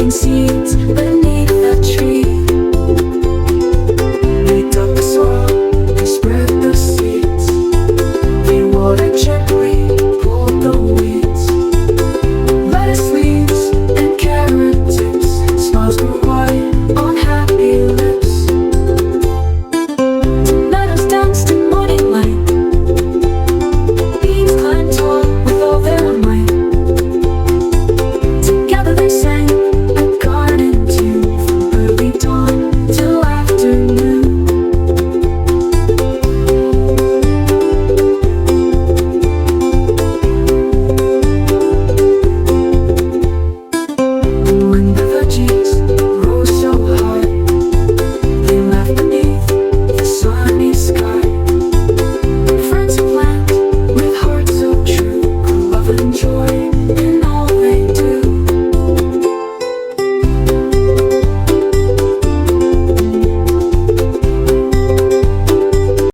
planting seeds beneath a tree. They dug the soil, they spread the seeds, they watered gently, pulled the weeds. Lettuce leaves and carrot tips, smiles grew wide on happy lips. Tomatoes danced in morning light, beans climbed tall with all their might. Together they sang a garden tune from early dawn till afternoon. When the veggies